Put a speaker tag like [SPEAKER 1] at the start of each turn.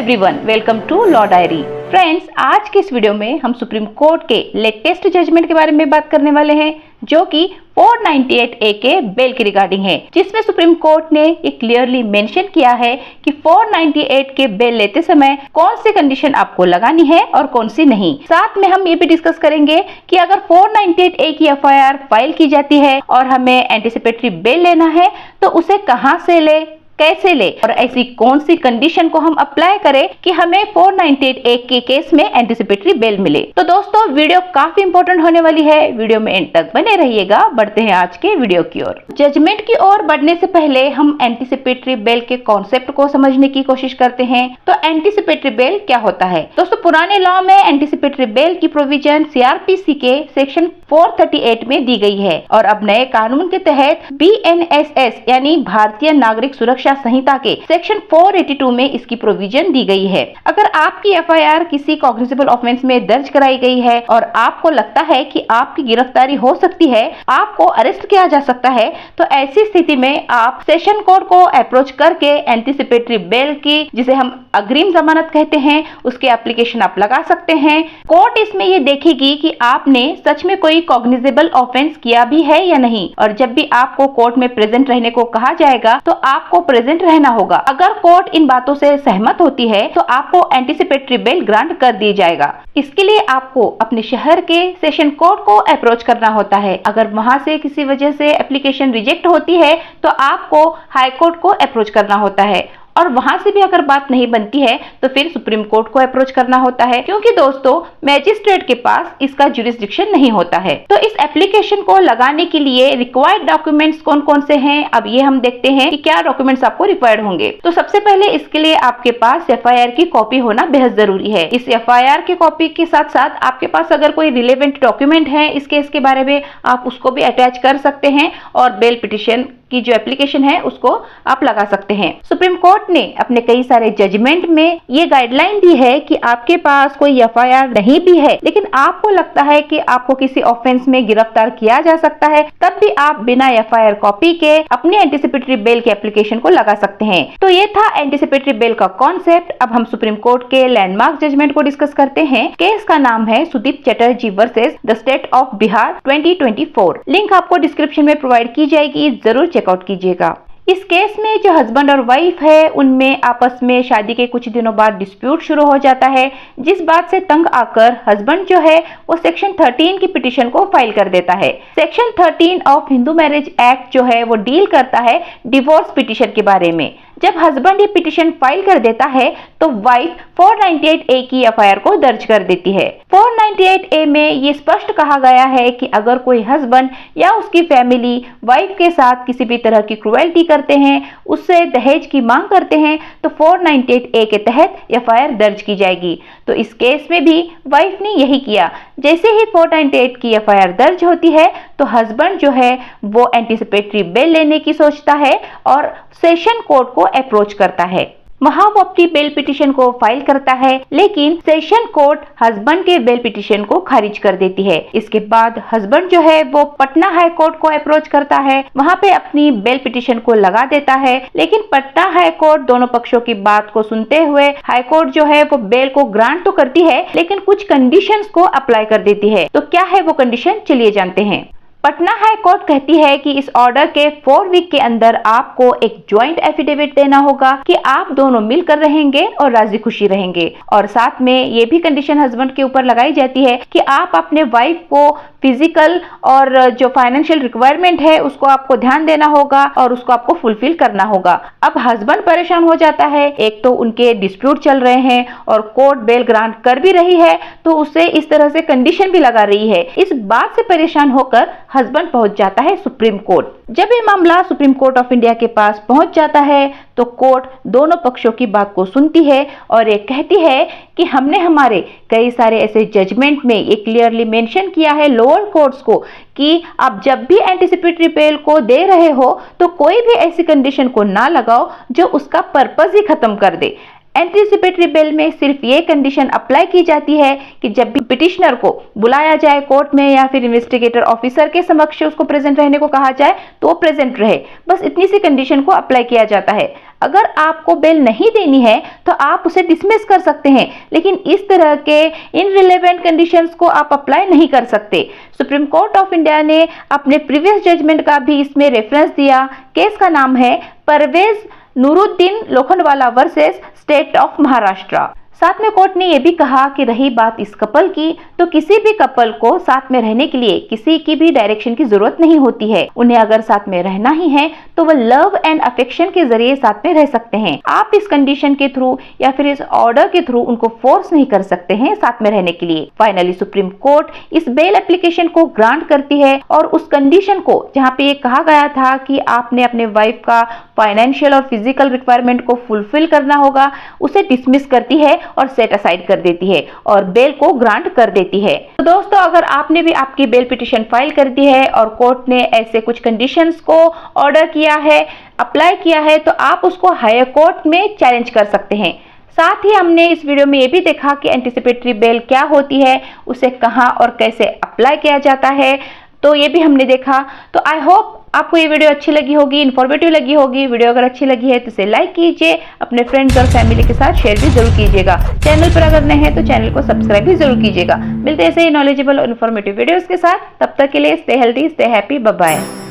[SPEAKER 1] Everyone, welcome to law diary. Friends, आज के इस वीडियो में हम सुप्रीम कोर्ट के लेटेस्ट जजमेंट के बारे में बात करने वाले हैं, जो कि 498A के बेल की रिगार्डिंग है, जिसमें सुप्रीम कोर्ट ने ये क्लियरली मेंशन किया है कि 498 के बेल लेते समय कौन सी कंडीशन आपको लगानी है और कौन सी नहीं। साथ में हम ये भी डिस्कस करेंगे कि अगर 498A की FIR फाइल की जाती है और हमें एंटीसिपेटरी बेल लेना है तो उसे कहां से ले, कैसे ले और ऐसी कौन सी कंडीशन को हम अप्लाई करें कि हमें 498A के केस में एंटीसिपेटरी बेल मिले। तो दोस्तों, वीडियो काफी इंपॉर्टेंट होने वाली है, वीडियो में एंड तक बने रहिएगा। बढ़ते हैं आज के वीडियो की ओर। जजमेंट की ओर बढ़ने से पहले हम एंटीसिपेटरी बेल के कॉन्सेप्ट को समझने की कोशिश करते हैं। तो एंटीसिपेटरी बेल क्या होता है? दोस्तों, पुराने लॉ में एंटीसिपेटरी बेल की प्रोविजन CRPC के सेक्शन 438 में दी गई है और अब नए कानून के तहत BNSS यानी भारतीय नागरिक सुरक्षा संहिता के सेक्शन 482 में इसकी प्रोविजन दी गई है। अगर आपकी FIR किसी कॉग्निजेबल ऑफेंस में दर्ज कराई गई है और आपको लगता है कि आपकी गिरफ्तारी हो सकती है, आपको अरेस्ट किया जा सकता है, तो ऐसी स्थिति में आप सेशन कोर्ट को अप्रोच करके एंटीसिपेटरी बेल की, जिसे हम अग्रिम जमानत कहते हैं, उसके एप्लीकेशन आप लगा सकते हैं। कोर्ट इसमें ये देखेगी कि आपने सच में कोई कॉग्निजेबल ऑफेंस किया भी है या नहीं, और जब भी आपको कोर्ट में प्रेजेंट रहने को कहा जाएगा तो आपको प्रेजेंट रहना होगा। अगर कोर्ट इन बातों से सहमत होती है तो आपको एंटीसिपेटरी बेल ग्रांट कर दी जाएगा। इसके लिए आपको अपने शहर के सेशन कोर्ट को अप्रोच करना होता है। अगर वहां से किसी वजह से एप्लीकेशन रिजेक्ट होती है तो आपको हाई कोर्ट को अप्रोच करना होता है, और वहां से भी अगर बात नहीं बनती है तो फिर सुप्रीम कोर्ट को अप्रोच करना होता है, क्योंकि दोस्तों मैजिस्ट्रेट के पास इसका जुरिस्डिक्शन नहीं होता है। तो इस एप्लीकेशन को लगाने के लिए रिक्वायर्ड डॉक्यूमेंट्स कौन कौन से हैं, अब ये हम देखते हैं कि क्या डॉक्यूमेंट्स आपको रिक्वायर्ड होंगे। तो सबसे पहले इसके लिए आपके पास FIR की कॉपी होना बेहद जरूरी है। इस FIR की कॉपी के साथ साथ आपके पास अगर कोई रिलेवेंट डॉक्यूमेंट है इस केस के बारे में, आप उसको भी अटैच कर सकते हैं और बेल पिटिशन की जो एप्लीकेशन है उसको आप लगा सकते हैं। सुप्रीम कोर्ट ने अपने कई सारे जजमेंट में ये गाइडलाइन दी है कि आपके पास कोई FIR नहीं भी है, लेकिन आपको लगता है कि आपको किसी ऑफेंस में गिरफ्तार किया जा सकता है, तब भी आप बिना FIR कॉपी के अपनी एंटीसिपेटरी बेल के एप्लीकेशन को लगा सकते हैं। तो ये था एंटीसिपेटरी बेल का कॉन्सेप्ट। अब हम सुप्रीम कोर्ट के लैंडमार्क जजमेंट को डिस्कस करते हैं। केस का नाम है Sudeep Chatterjee versus the state of Bihar 2024। Link आपको डिस्क्रिप्शन में प्रोवाइड की जाएगी, जरूर चेकआउट कीजिएगा। इस केस में जो हस्बैंड और वाइफ है उनमें आपस में शादी के कुछ दिनों बाद डिस्प्यूट शुरू हो जाता है, जिस बात से तंग आकर हस्बैंड जो है वो सेक्शन 13 की पिटीशन को फाइल कर देता है। Section 13 of Hindu marriage act जो है वो डील करता है डिवोर्स पिटीशन के बारे में। जब हस्बैंड ये पिटीशन फाइल कर देता है तो वाइफ 498A की FIR को दर्ज कर देती है। 498A में ये स्पष्ट कहा गया है कि अगर कोई हस्बैंड या उसकी फैमिली वाइफ के साथ किसी भी तरह की क्रुएल्टी करते हैं, उससे दहेज की मांग करते हैं, तो 498A के तहत FIR दर्ज की जाएगी। तो इस केस में भी वाइफ ने यही किया। जैसे ही 498 की FIR दर्ज होती है तो हस्बैंड जो है वो एंटीसिपेटरी बेल लेने की सोचता है और सेशन कोर्ट को अप्रोच करता है। वहां वो अपनी बेल पिटीशन को फाइल करता है, लेकिन सेशन कोर्ट हस्बैंड के बेल पिटीशन को खारिज कर देती है। इसके बाद हस्बैंड जो है वो पटना हाई कोर्ट को अप्रोच करता है, वहां पे अपनी बेल पिटीशन को लगा देता है, लेकिन पटना हाई कोर्ट दोनों पक्षों की बात को सुनते हुए हाई कोर्ट जो है वो बेल को ग्रांट तो करती है, लेकिन कुछ कंडीशंस को अप्लाई कर देती है। तो क्या है वो कंडीशन, चलिए जानते हैं। पटना हाई कोर्ट कहती है कि इस ऑर्डर के 4 वीक के अंदर आपको एक ज्वाइंट एफिडेविट देना होगा कि आप दोनों मिलकर रहेंगे और राजी खुशी रहेंगे, और साथ में ये भी कंडीशन हस्बैंड के ऊपर लगाई जाती है कि आप अपने वाइफ को फिजिकल और जो फाइनेंशियल रिक्वायरमेंट है उसको आपको ध्यान देना होगा और उसको आपको फुलफिल करना होगा। अब हस्बैंड परेशान हो जाता है, एक तो उनके डिस्प्यूट चल रहे हैं और कोर्ट बेल ग्रांट कर भी रही है, तो उसे इस तरह से कंडीशन भी लगा रही है। इस बात से परेशान होकर हस्बैंड पहुंच जाता है सुप्रीम कोर्ट। जब ये मामला सुप्रीम कोर्ट ऑफ इंडिया के पास पहुंच जाता है तो कोर्ट दोनों पक्षों की बात को सुनती है और ये कहती है कि हमने हमारे कई सारे ऐसे जजमेंट में ये क्लियरली मेंशन किया है लोअर कोर्ट्स को कि आप जब भी एंटीसिपेटरी बेल को दे रहे हो तो कोई भी ऐसी कंडीशन को ना लगाओ जो उसका पर्पस ही खत्म कर दे। एंटीसिपेटरी बेल में सिर्फ ये कंडीशन अप्लाई की जाती है कि जब भी पिटिशनर को बुलाया जाए कोर्ट में या फिर इन्वेस्टिगेटर ऑफिसर के समक्ष उसको प्रेजेंट रहने को कहा जाए तो वो प्रेजेंट रहे, बस इतनी सी कंडीशन को अप्लाई किया जाता है। अगर आपको बेल नहीं देनी है तो आप उसे डिसमिस कर सकते हैं, लेकिन इस तरह के इनरिलेवेंट कंडीशंस को आप अप्लाई नहीं कर सकते। सुप्रीम कोर्ट ऑफ इंडिया ने अपने प्रीवियस जजमेंट का भी इसमें रेफरेंस दिया। केस का नाम है Parvez Nooruddin Lokhandwala versus state of Maharashtra. साथ में कोर्ट ने यह भी कहा कि रही बात इस कपल की, तो किसी भी कपल को साथ में रहने के लिए किसी की भी डायरेक्शन की जरूरत नहीं होती है। उन्हें अगर साथ में रहना ही है तो वह लव एंड अफेक्शन के जरिए साथ में रह सकते हैं। आप इस कंडीशन के थ्रू या फिर इस ऑर्डर के थ्रू उनको फोर्स नहीं कर सकते हैं साथ में रहने के लिए। फाइनली सुप्रीम कोर्ट इस बेल एप्लीकेशन को ग्रांट करती है और उस कंडीशन को जहाँ पे ये कहा गया था कि आपने अपने वाइफ का फाइनेंशियल और फिजिकल रिक्वायरमेंट को फुलफिल करना होगा, उसे डिसमिस करती है और सेट असाइड कर देती है और बेल को ग्रांट कर देती है। तो दोस्तों, अगर आपने भी आपकी बेल पिटीशन फाइल कर दी है और कोर्ट ने ऐसे कुछ कंडीशंस को ऑर्डर किया है, अप्लाई किया है, तो आप उसको हायर कोर्ट में चैलेंज कर सकते हैं। साथ ही हमने इस वीडियो में ये भी देखा कि एंटिसिपेटरी बेल क्या होती है, उसे कहां और कैसे अप्लाई किया जाता है, तो ये भी हमने देखा। तो आई होप आपको ये वीडियो अच्छी लगी होगी, इन्फॉर्मेटिव लगी होगी। वीडियो अगर अच्छी लगी है तो इसे लाइक कीजिए, अपने फ्रेंड्स और फैमिली के साथ शेयर भी जरूर कीजिएगा। चैनल पर अगर नए हैं तो चैनल को सब्सक्राइब भी जरूर कीजिएगा। मिलते हैं ऐसे ही नॉलेजेबल और इन्फॉर्मेटिव वीडियोस के साथ। तब तक के लिए stay healthy, stay happy, bye bye.